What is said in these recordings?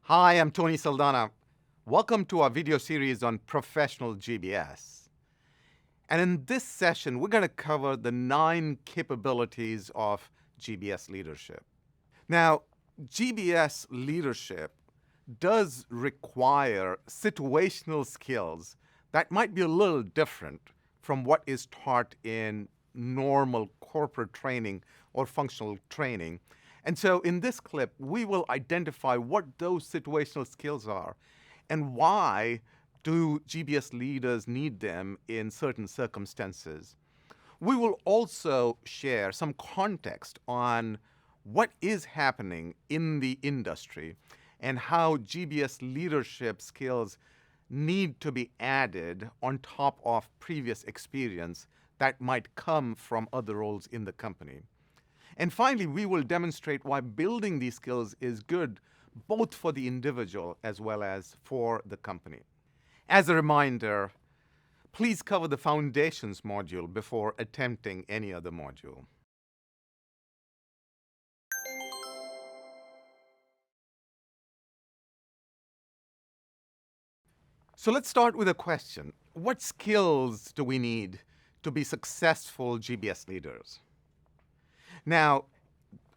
Hi, I'm Tony Saldana. Welcome to our video series on professional GBS. And in this session, we're going to cover the 9 capabilities of GBS leadership. Now, GBS leadership does require situational skills that might be a little different from what is taught in normal corporate training or functional training. And so in this clip, we will identify what those situational skills are and why do GBS leaders need them in certain circumstances. We will also share some context on what is happening in the industry and how GBS leadership skills need to be added on top of previous experience that might come from other roles in the company. And finally, we will demonstrate why building these skills is good both for the individual as well as for the company. As a reminder, please cover the foundations module before attempting any other module. So let's start with a question. What skills do we need to be successful GBS leaders? Now,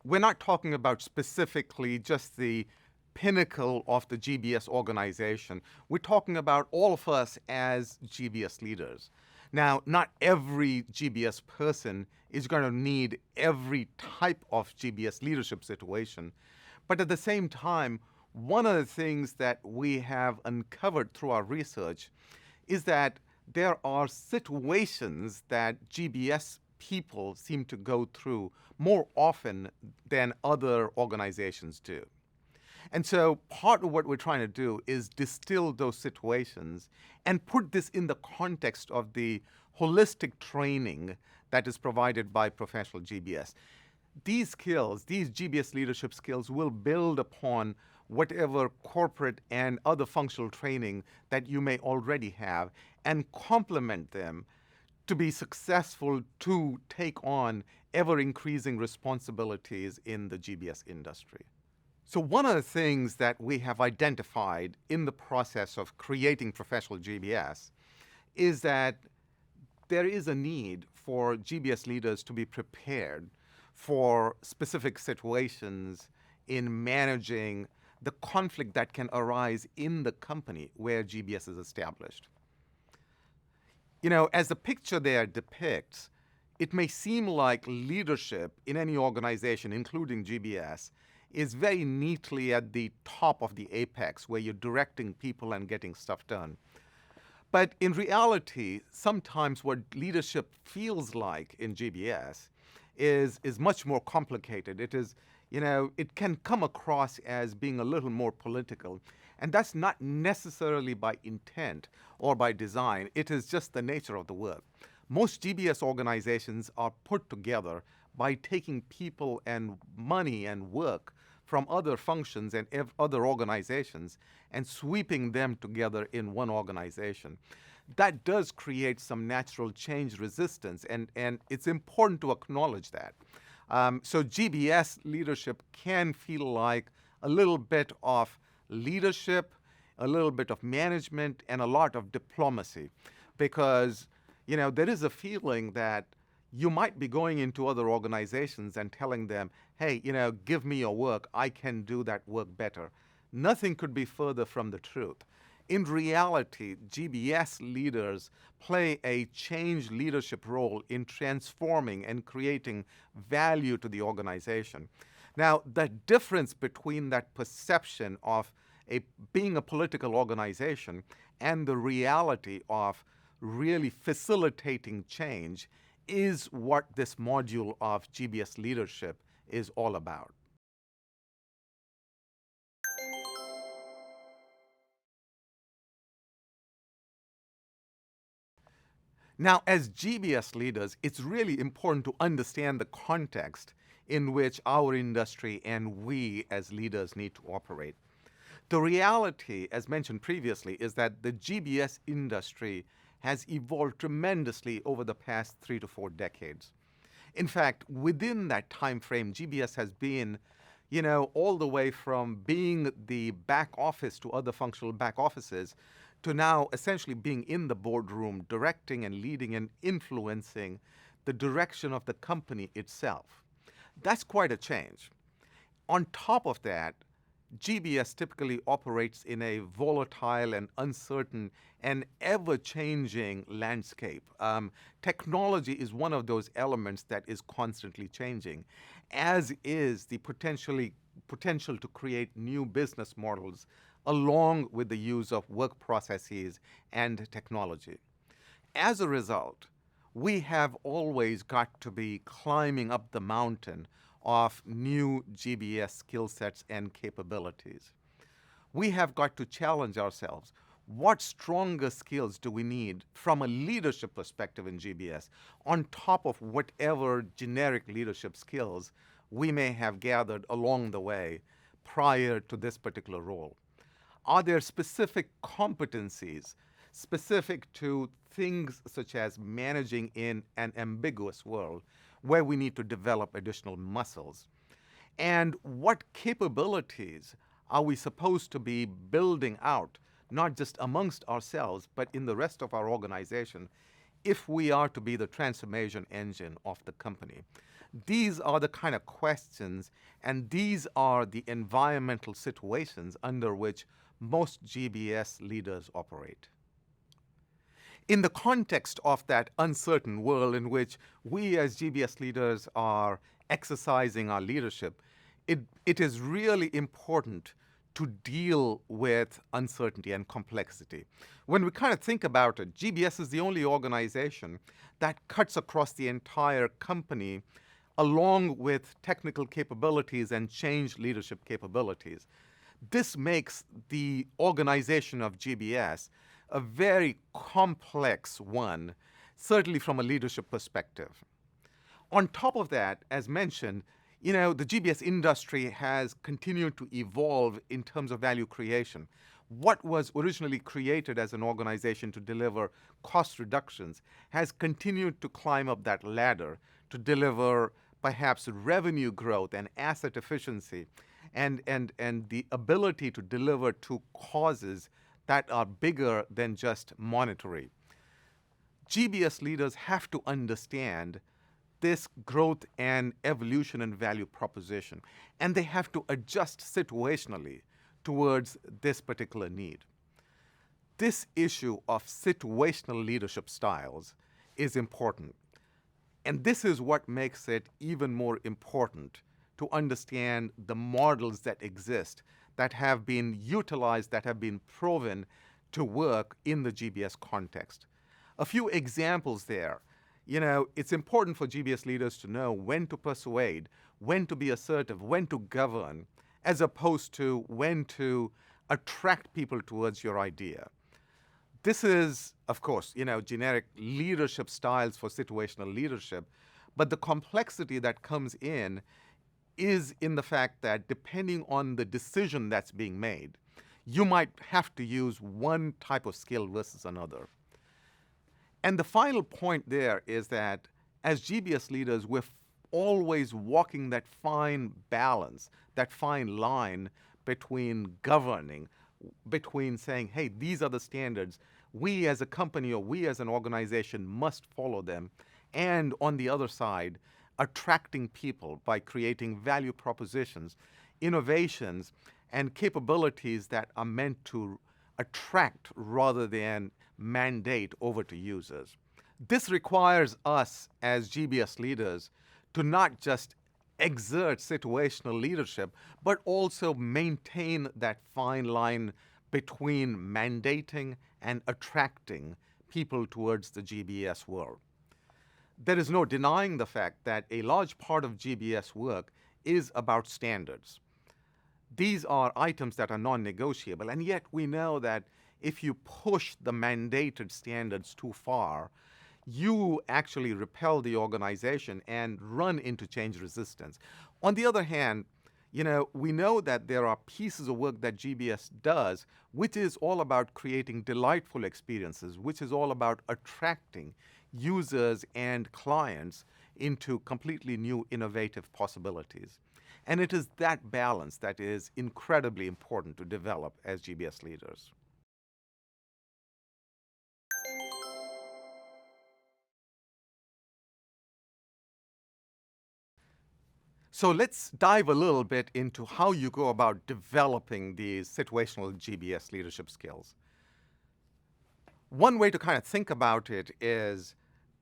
we're not talking about specifically just the pinnacle of the GBS organization. We're talking about all of us as GBS leaders. Now, not every GBS person is going to need every type of GBS leadership situation, but at the same time, one of the things that we have uncovered through our research is that there are situations that GBS people seem to go through more often than other organizations do. And so part of what we're trying to do is distill those situations and put this in the context of the holistic training that is provided by professional GBS. These skills, these GBS leadership skills, will build upon whatever corporate and other functional training that you may already have and complement them to be successful to take on ever-increasing responsibilities in the GBS industry. So one of the things that we have identified in the process of creating professional GBS is that there is a need for GBS leaders to be prepared for specific situations in managing the conflict that can arise in the company where GBS is established. You know, as the picture there depicts, it may seem like leadership in any organization, including GBS, is very neatly at the top of the apex where you're directing people and getting stuff done. But in reality, sometimes what leadership feels like in GBS is much more complicated. It is, it can come across as being a little more political. And that's not necessarily by intent or by design. It is just the nature of the work. Most GBS organizations are put together by taking people and money and work from other functions and other organizations and sweeping them together in one organization. That does create some natural change resistance, and it's important to acknowledge that. So GBS leadership can feel like a little bit of leadership, a little bit of management, and a lot of diplomacy, because there is a feeling that you might be going into other organizations and telling them, hey, give me your work, I can do that work better. Nothing could be further from the truth. In reality, GBS leaders play a change leadership role in transforming and creating value to the organization. Now, the difference between that perception of being a political organization and the reality of really facilitating change is what this module of GBS leadership is all about. Now, as GBS leaders, it's really important to understand the context in which our industry and we as leaders need to operate. The reality, as mentioned previously, is that the GBS industry has evolved tremendously over the past 3 to 4 decades. In fact, within that time frame, GBS has been, all the way from being the back office to other functional back offices to now essentially being in the boardroom, directing and leading and influencing the direction of the company itself. That's quite a change. On top of that, GBS typically operates in a volatile and uncertain and ever-changing landscape. Technology is one of those elements that is constantly changing, as is the potential to create new business models along with the use of work processes and technology. As a result, we have always got to be climbing up the mountain of new GBS skill sets and capabilities. We have got to challenge ourselves. What stronger skills do we need from a leadership perspective in GBS on top of whatever generic leadership skills we may have gathered along the way prior to this particular role? Are there specific competencies specific to things such as managing in an ambiguous world where we need to develop additional muscles? And what capabilities are we supposed to be building out, not just amongst ourselves, but in the rest of our organization, if we are to be the transformation engine of the company? These are the kind of questions, and these are the environmental situations under which most GBS leaders operate. In the context of that uncertain world in which we as GBS leaders are exercising our leadership, it is really important to deal with uncertainty and complexity. When we kind of think about it, GBS is the only organization that cuts across the entire company along with technical capabilities and change leadership capabilities. This makes the organization of GBS a very complex one, certainly from a leadership perspective. On top of that, as mentioned, the GBS industry has continued to evolve in terms of value creation. What was originally created as an organization to deliver cost reductions has continued to climb up that ladder to deliver perhaps revenue growth and asset efficiency and the ability to deliver to causes that are bigger than just monetary. GBS leaders have to understand this growth and evolution and value proposition, and they have to adjust situationally towards this particular need. This issue of situational leadership styles is important, and this is what makes it even more important to understand the models that exist, that have been utilized, that have been proven to work in the GBS context. A few examples there. It's important for GBS leaders to know when to persuade, when to be assertive, when to govern, as opposed to when to attract people towards your idea. This is, of course, generic leadership styles for situational leadership, but the complexity that comes in is in the fact that depending on the decision that's being made, you might have to use one type of skill versus another. And the final point there is that as GBS leaders, we're always walking that fine balance, that fine line between governing, between saying, hey, these are the standards, we as a company or we as an organization must follow them, and on the other side, attracting people by creating value propositions, innovations, and capabilities that are meant to attract rather than mandate over to users. This requires us as GBS leaders to not just exert situational leadership, but also maintain that fine line between mandating and attracting people towards the GBS world. There is no denying the fact that a large part of GBS work is about standards. These are items that are non-negotiable, and yet we know that if you push the mandated standards too far, you actually repel the organization and run into change resistance. On the other hand, we know that there are pieces of work that GBS does, which is all about creating delightful experiences, which is all about attracting users and clients into completely new innovative possibilities. And it is that balance that is incredibly important to develop as GBS leaders. So let's dive a little bit into how you go about developing these situational GBS leadership skills. One way to kind of think about it is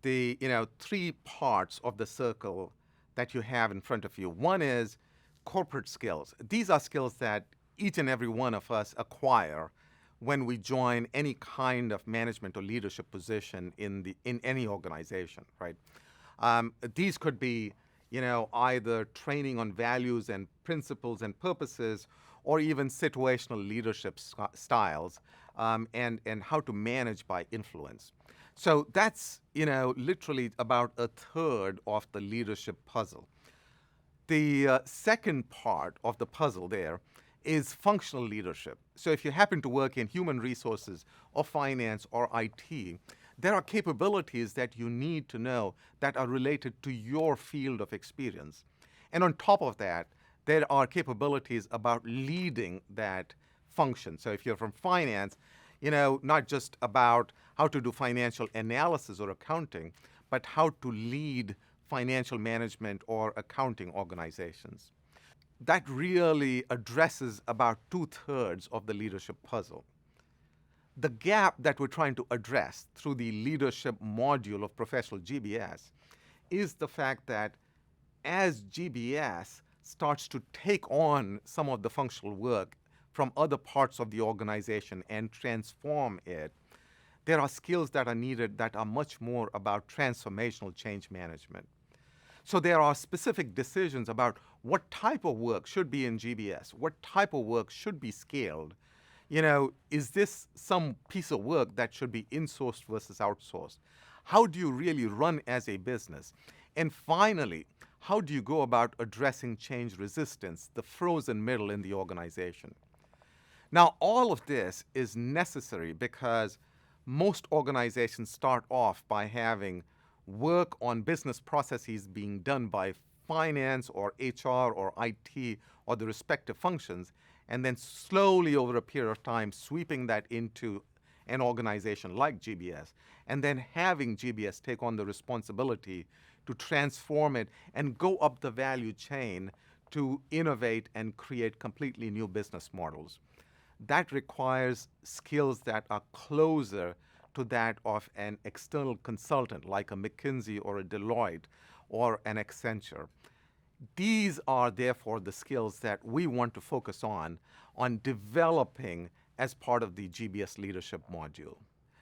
the three parts of the circle that you have in front of you. One is corporate skills. These are skills that each and every one of us acquire when we join any kind of management or leadership position in any organization, right? These could be either training on values and principles and purposes, or even situational leadership styles, and how to manage by influence. So that's literally about a third of the leadership puzzle. The second part of the puzzle there is functional leadership. So if you happen to work in human resources or finance or IT, there are capabilities that you need to know that are related to your field of experience. And on top of that, there are capabilities about leading that function. So if you're from finance, not just about how to do financial analysis or accounting, but how to lead financial management or accounting organizations. That really addresses about 2/3 of the leadership puzzle. The gap that we're trying to address through the leadership module of professional GBS is the fact that as GBS starts to take on some of the functional work from other parts of the organization and transform it, there are skills that are needed that are much more about transformational change management. So there are specific decisions about what type of work should be in GBS, what type of work should be scaled. Is this some piece of work that should be insourced versus outsourced? How do you really run as a business? And finally, how do you go about addressing change resistance, the frozen middle in the organization? Now, all of this is necessary because most organizations start off by having work on business processes being done by finance or HR or IT or the respective functions, and then slowly over a period of time sweeping that into an organization like GBS, and then having GBS take on the responsibility to transform it and go up the value chain to innovate and create completely new business models. That requires skills that are closer to that of an external consultant like a McKinsey or a Deloitte or an Accenture. These are therefore the skills that we want to focus on developing as part of the GBS Leadership module.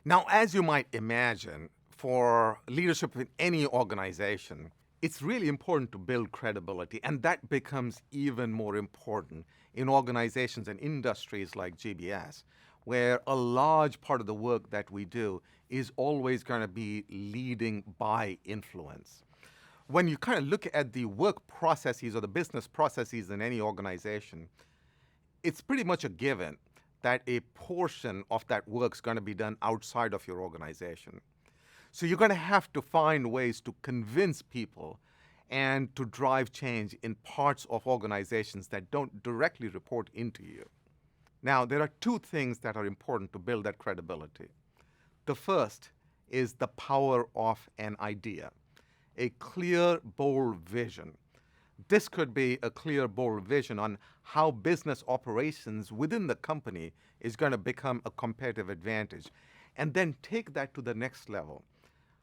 Now, as you might imagine, for leadership in any organization, it's really important to build credibility, and that becomes even more important in organizations and industries like GBS, where a large part of the work that we do is always going to be leading by influence. When you kind of look at the work processes or the business processes in any organization, it's pretty much a given that a portion of that work is going to be done outside of your organization. So you're going to have to find ways to convince people and to drive change in parts of organizations that don't directly report into you. Now, there are two things that are important to build that credibility. The first is the power of an idea, a clear, bold vision. This could be a clear, bold vision on how business operations within the company is going to become a competitive advantage. And then take that to the next level.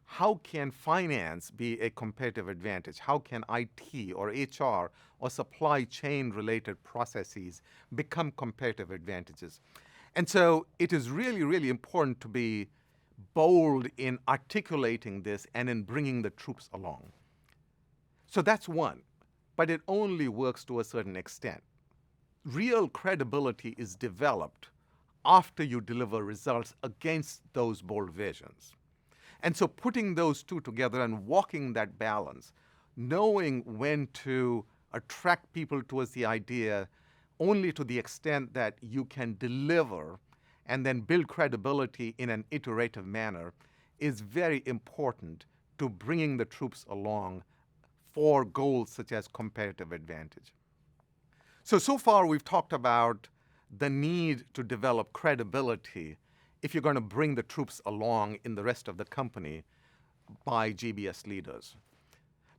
How can finance be a competitive advantage? How can IT or HR or supply chain related processes become competitive advantages? And so it is really, really important to be bold in articulating this and in bringing the troops along. So that's one, but it only works to a certain extent. Real credibility is developed after you deliver results against those bold visions. And so putting those two together and walking that balance, knowing when to attract people towards the idea only to the extent that you can deliver and then build credibility in an iterative manner is very important to bringing the troops along for goals such as competitive advantage. So far we've talked about the need to develop credibility if you're going to bring the troops along in the rest of the company by GBS leaders.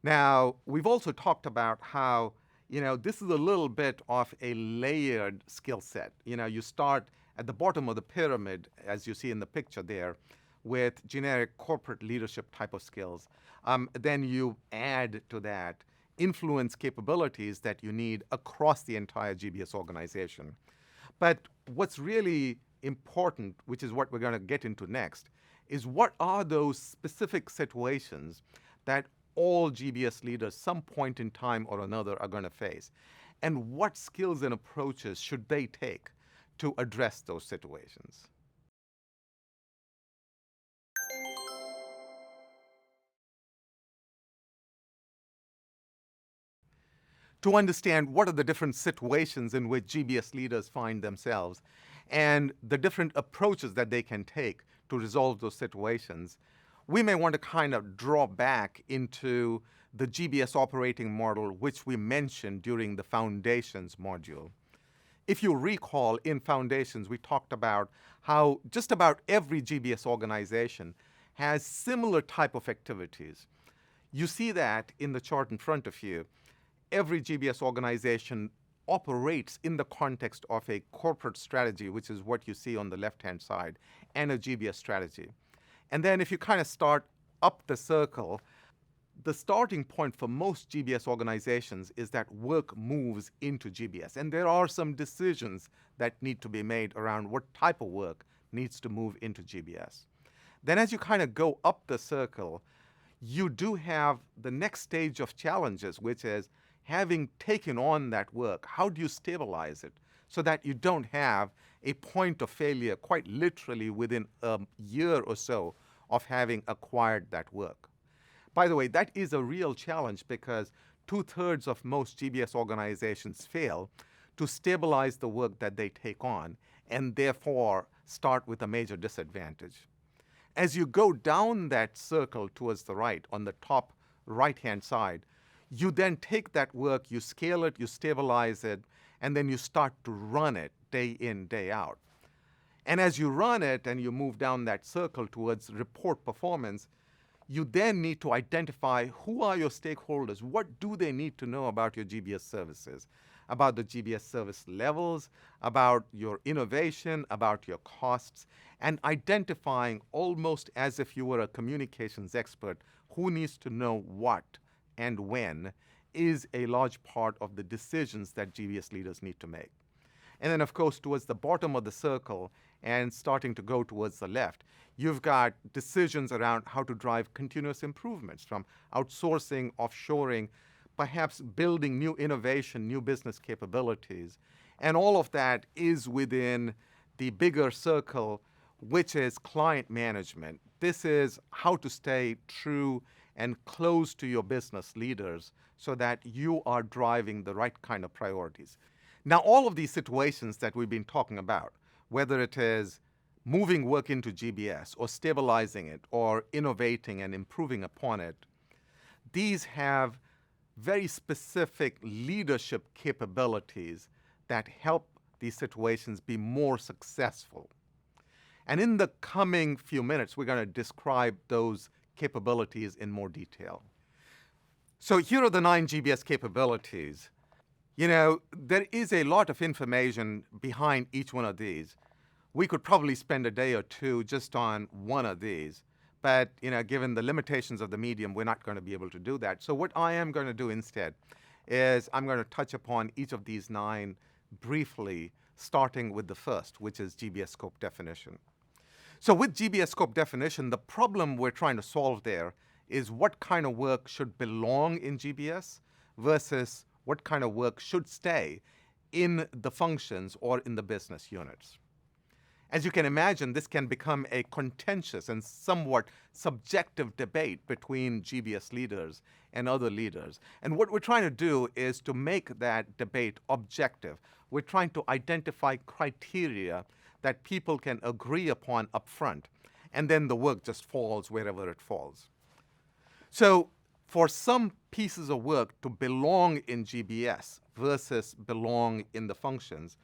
Now, we've also talked about how, this is a little bit of a layered skill set. You start at the bottom of the pyramid, as you see in the picture there, with generic corporate leadership type of skills. Then you add to that influence capabilities that you need across the entire GBS organization. But what's really important, which is what we're going to get into next, is what are those specific situations that all GBS leaders some point in time or another are going to face, and what skills and approaches should they take to address those situations. To understand what are the different situations in which GBS leaders find themselves and the different approaches that they can take to resolve those situations, we may want to kind of draw back into the GBS operating model, which we mentioned during the Foundations module. If you recall, in Foundations, we talked about how just about every GBS organization has similar type of activities. You see that in the chart in front of you. Every GBS organization operates in the context of a corporate strategy, which is what you see on the left-hand side, and a GBS strategy. And then if you kind of start up the circle, the starting point for most GBS organizations is that work moves into GBS. And there are some decisions that need to be made around what type of work needs to move into GBS. Then as you kind of go up the circle, you do have the next stage of challenges, which is having taken on that work, how do you stabilize it so that you don't have a point of failure quite literally within a year or so of having acquired that work? By the way, that is a real challenge because 2/3 of most GBS organizations fail to stabilize the work that they take on and therefore start with a major disadvantage. As you go down that circle towards the right, on the top right-hand side, you then take that work, you scale it, you stabilize it, and then you start to run it day in, day out. And as you run it and you move down that circle towards report performance, you then need to identify who are your stakeholders, what do they need to know about your GBS services, about the GBS service levels, about your innovation, about your costs, and identifying almost as if you were a communications expert who needs to know what and when is a large part of the decisions that GBS leaders need to make. And then, of course, towards the bottom of the circle and starting to go towards the left, you've got decisions around how to drive continuous improvements from outsourcing, offshoring, perhaps building new innovation, new business capabilities. And all of that is within the bigger circle, which is client management. This is how to stay true and close to your business leaders so that you are driving the right kind of priorities. Now, all of these situations that we've been talking about, whether it is moving work into GBS or stabilizing it or innovating and improving upon it, these have very specific leadership capabilities that help these situations be more successful. And in the coming few minutes, we're going to describe those capabilities in more detail. So here are the 9 GBS capabilities. There is a lot of information behind each one of these. We could probably spend a day or two just on one of these, but given the limitations of the medium, we're not going to be able to do that. So what I am going to do instead is I'm going to touch upon each of these 9 briefly, starting with the first, which is GBS scope definition. So with GBS scope definition, the problem we're trying to solve there is what kind of work should belong in GBS versus what kind of work should stay in the functions or in the business units. As you can imagine, this can become a contentious and somewhat subjective debate between GBS leaders and other leaders. And what we're trying to do is to make that debate objective. We're trying to identify criteria that people can agree upon upfront, and then the work just falls wherever it falls. So for some pieces of work to belong in GBS versus belong in the functions,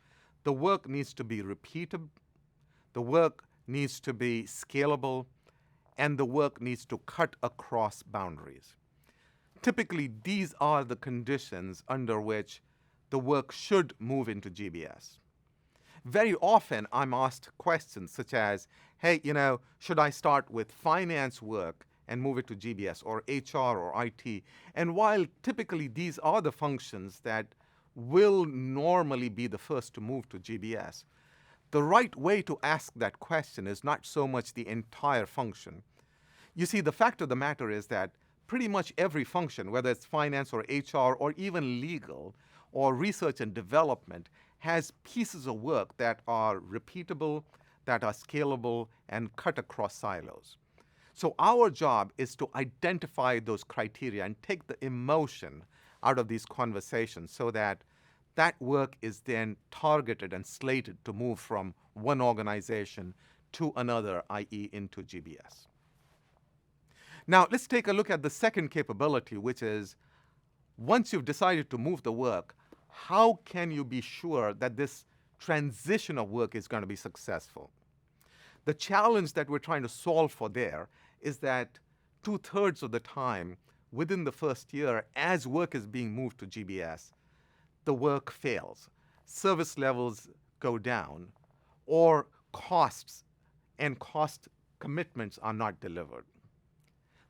the work needs to be repeatable, the work needs to be scalable, and the work needs to cut across boundaries. Typically, these are the conditions under which the work should move into GBS. Very often, I'm asked questions such as, hey, should I start with finance work and move it to GBS, or HR or IT? And while typically these are the functions that will normally be the first to move to GBS, the right way to ask that question is not so much the entire function. You see, the fact of the matter is that pretty much every function, whether it's finance or HR or even legal or research and development, has pieces of work that are repeatable, that are scalable, and cut across silos. So our job is to identify those criteria and take the emotion out of these conversations so that that work is then targeted and slated to move from one organization to another, i.e. into GBS. Now, let's take a look at the second capability, which is once you've decided to move the work, how can you be sure that this transition of work is going to be successful? The challenge that we're trying to solve for there is that 2/3 of the time within the first year, as work is being moved to GBS, the work fails. Service levels go down, or costs and cost commitments are not delivered.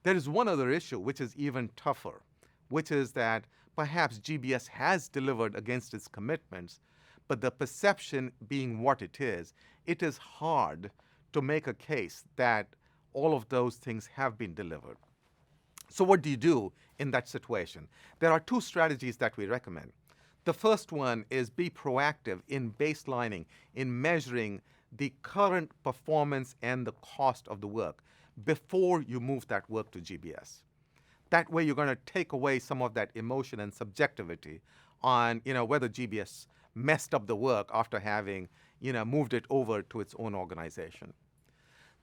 There is one other issue which is even tougher, which is that perhaps GBS has delivered against its commitments, but the perception being what it is hard to make a case that all of those things have been delivered. So what do you do in that situation? There are two strategies that we recommend. The first one is be proactive in baselining, in measuring the current performance and the cost of the work before you move that work to GBS. That way you're going to take away some of that emotion and subjectivity on whether GBS messed up the work after having moved it over to its own organization.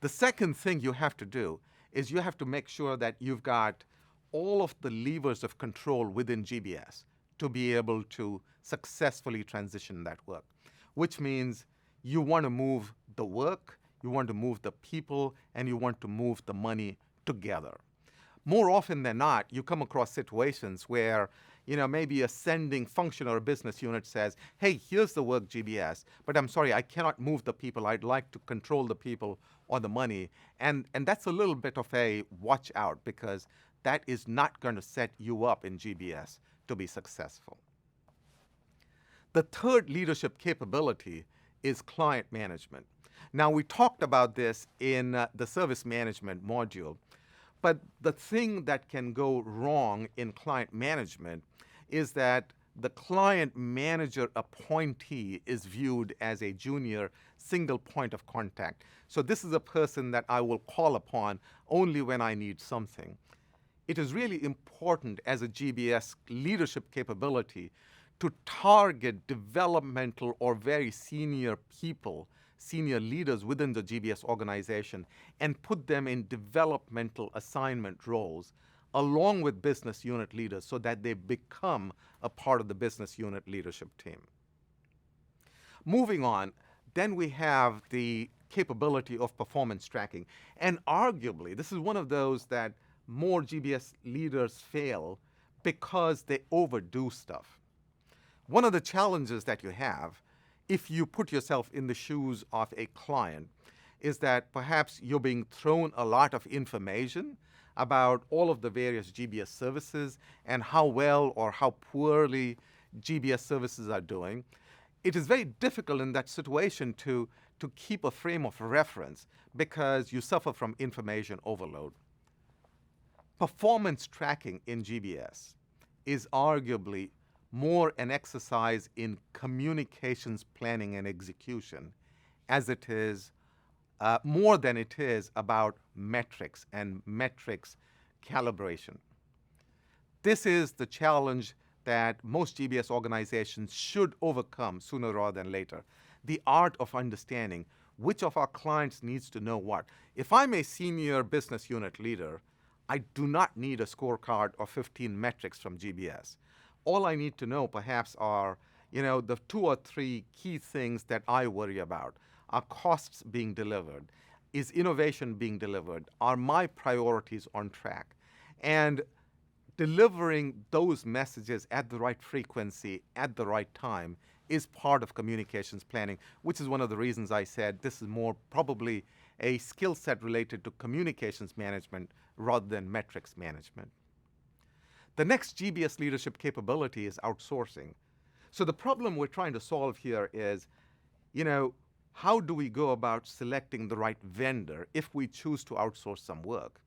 The second thing you have to do is you have to make sure that you've got all of the levers of control within GBS to be able to successfully transition that work, which means you want to move the work, you want to move the people, and you want to move the money together. More often than not, you come across situations where maybe a sending function or a business unit says, hey, here's the work, GBS, but I'm sorry, I cannot move the people. I'd like to control the people or the money. And that's a little bit of a watch out, because that is not going to set you up in GBS to be successful. The third leadership capability is client management. Now, we talked about this in the service management module, but the thing that can go wrong in client management is that the client manager appointee is viewed as a junior single point of contact. So this is a person that I will call upon only when I need something. It is really important as a GBS leadership capability to target developmental or very senior people, senior leaders within the GBS organization, and put them in developmental assignment roles along with business unit leaders so that they become a part of the business unit leadership team. Moving on, then we have the capability of performance tracking. And arguably, this is one of those that more GBS leaders fail because they overdo stuff. One of the challenges that you have, if you put yourself in the shoes of a client, is that perhaps you're being thrown a lot of information about all of the various GBS services and how well or how poorly GBS services are doing. It is very difficult in that situation to keep a frame of reference because you suffer from information overload. Performance tracking in GBS is arguably more an exercise in communications planning and execution as it is more than it is about metrics and metrics calibration. This is the challenge that most GBS organizations should overcome sooner rather than later. The art of understanding which of our clients needs to know what. If I'm a senior business unit leader, I do not need a scorecard or 15 metrics from GBS. All I need to know perhaps are, the 2 or 3 key things that I worry about. Are costs being delivered? Is innovation being delivered? Are my priorities on track? And delivering those messages at the right frequency, at the right time, is part of communications planning, which is one of the reasons I said this is more probably a skill set related to communications management rather than metrics management. The next GBS leadership capability is outsourcing. So the problem we're trying to solve here is, how do we go about selecting the right vendor if we choose to outsource some work?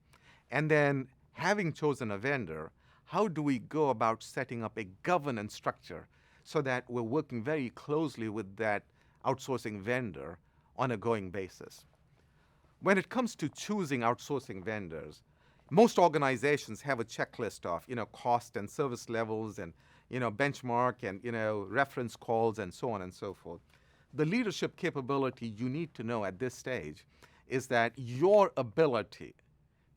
And then, having chosen a vendor, how do we go about setting up a governance structure so that we're working very closely with that outsourcing vendor on a going basis? When it comes to choosing outsourcing vendors, most organizations have a checklist of, cost and service levels and, benchmark and, reference calls and so on and so forth. The leadership capability you need to know at this stage is that your ability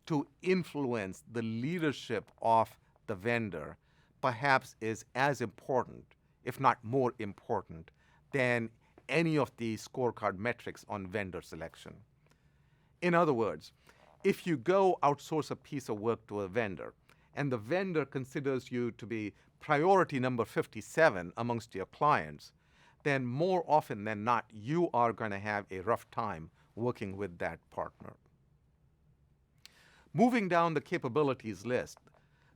to influence the leadership of the vendor perhaps is as important, if not more important, than any of the scorecard metrics on vendor selection. In other words, if you go outsource a piece of work to a vendor and the vendor considers you to be priority number 57 amongst your clients, then more often than not, you are going to have a rough time working with that partner. Moving down the capabilities list,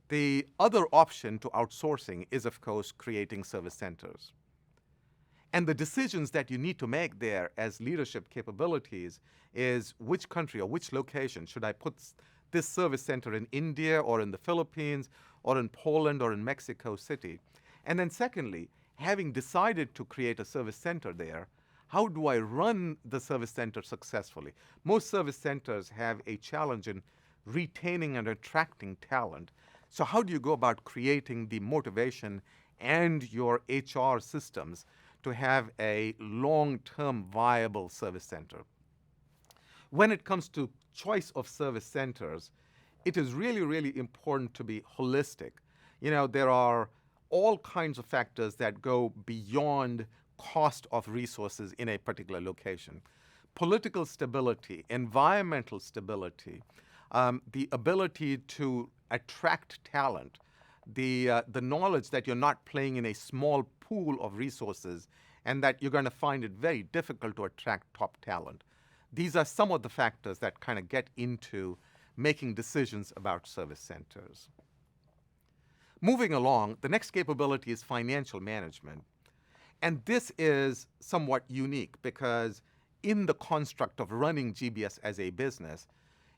the other option to outsourcing is, of course, creating service centers. And the decisions that you need to make there as leadership capabilities is which country or which location should I put this service center in India or in the Philippines or in Poland or in Mexico City? And then secondly, having decided to create a service center there, how do I run the service center successfully? Most service centers have a challenge in retaining and attracting talent. So how do you go about creating the motivation and your HR systems to have a long-term viable service center? When it comes to choice of service centers, it is really, really important to be holistic. There are all kinds of factors that go beyond cost of resources in a particular location. Political stability, environmental stability, the ability to attract talent, the knowledge that you're not playing in a small pool of resources and that you're going to find it very difficult to attract top talent. These are some of the factors that kind of get into making decisions about service centers. Moving along, the next capability is financial management. And this is somewhat unique because in the construct of running GBS as a business,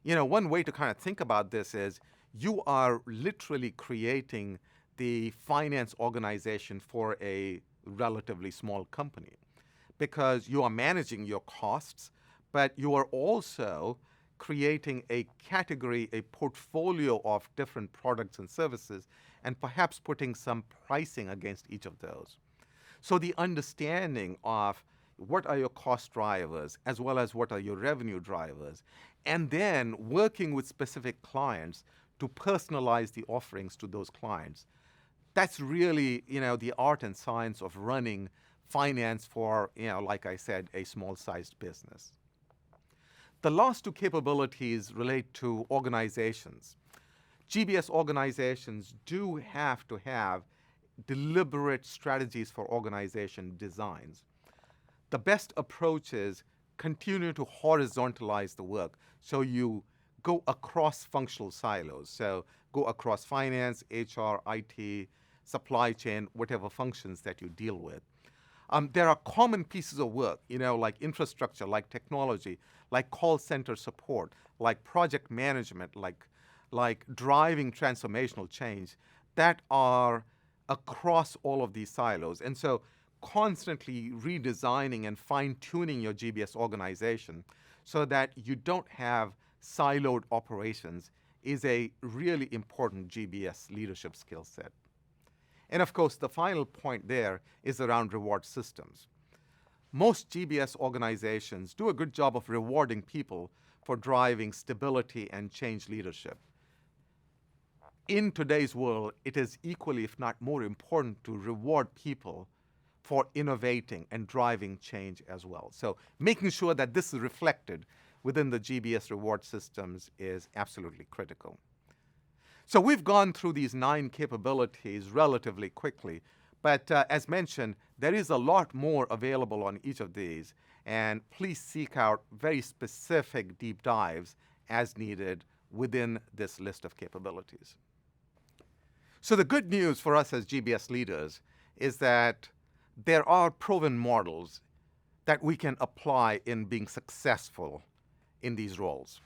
one way to kind of think about this is you are literally creating the finance organization for a relatively small company because you are managing your costs, but you are also creating a category, a portfolio of different products and services, and perhaps putting some pricing against each of those. So the understanding of what are your cost drivers as well as what are your revenue drivers, and then working with specific clients to personalize the offerings to those clients. That's really, the art and science of running finance for, like I said, a small-sized business. The last two capabilities relate to organizations. GBS organizations do have to have deliberate strategies for organization designs. The best approach is continue to horizontalize the work so you go across functional silos. So go across finance, HR, IT, supply chain, whatever functions that you deal with. There are common pieces of work, like infrastructure, like technology, like call center support, like project management, like driving transformational change that are across all of these silos. And so constantly redesigning and fine-tuning your GBS organization so that you don't have siloed operations is a really important GBS leadership skill set. And of course, the final point there is around reward systems. Most GBS organizations do a good job of rewarding people for driving stability and change leadership. in today's world, it is equally, if not more important, to reward people for innovating and driving change as well. So making sure that this is reflected within the GBS reward systems is absolutely critical. So we've gone through these 9 capabilities relatively quickly, but as mentioned, there is a lot more available on each of these, and please seek out very specific deep dives as needed within this list of capabilities. So the good news for us as GBS leaders is that there are proven models that we can apply in being successful in these roles.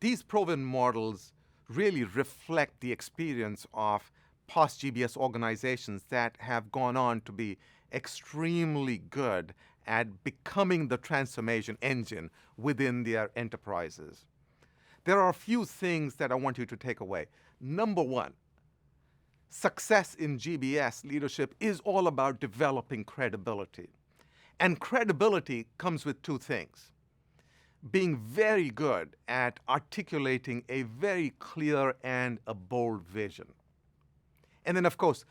These proven models really reflect the experience of past GBS organizations that have gone on to be extremely good at becoming the transformation engine within their enterprises. There are a few things that I want you to take away. Number one, success in GBS leadership is all about developing credibility. And credibility comes with 2 things: being very good at articulating a very clear and a bold vision. And then, of course,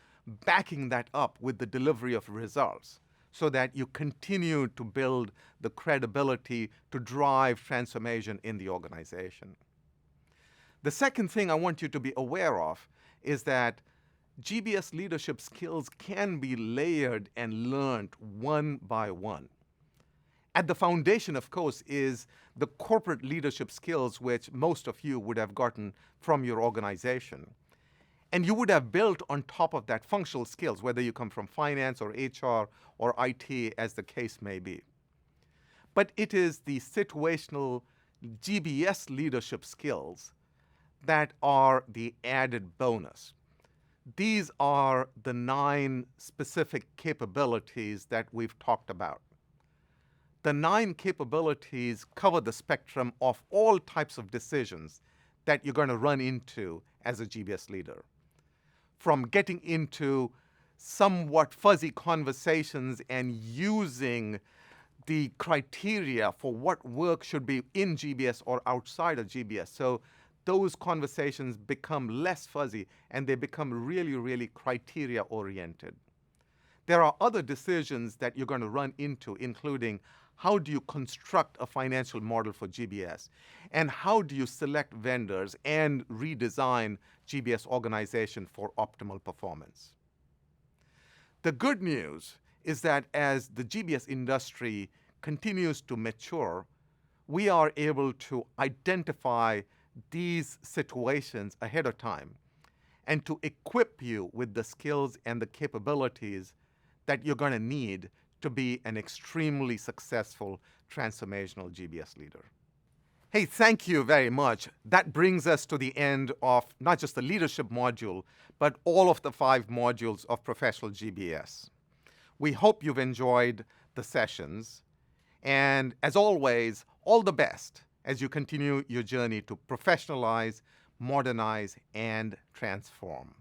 backing that up with the delivery of results so that you continue to build the credibility to drive transformation in the organization. The second thing I want you to be aware of is that GBS leadership skills can be layered and learned one by one. At the foundation, of course, is the corporate leadership skills, which most of you would have gotten from your organization. And you would have built on top of that functional skills, whether you come from finance or HR or IT, as the case may be. But it is the situational GBS leadership skills that are the added bonus. These are the 9 specific capabilities that we've talked about. The 9 capabilities cover the spectrum of all types of decisions that you're going to run into as a GBS leader. From getting into somewhat fuzzy conversations and using the criteria for what work should be in GBS or outside of GBS. So those conversations become less fuzzy and they become really, really criteria oriented. There are other decisions that you're going to run into, including how do you construct a financial model for GBS? And how do you select vendors and redesign GBS organization for optimal performance? The good news is that as the GBS industry continues to mature, we are able to identify these situations ahead of time and to equip you with the skills and the capabilities that you're going to need to be an extremely successful transformational GBS leader. Hey, thank you very much. That brings us to the end of not just the leadership module, but all of the 5 modules of professional GBS. We hope you've enjoyed the sessions. And as always, all the best as you continue your journey to professionalize, modernize, and transform.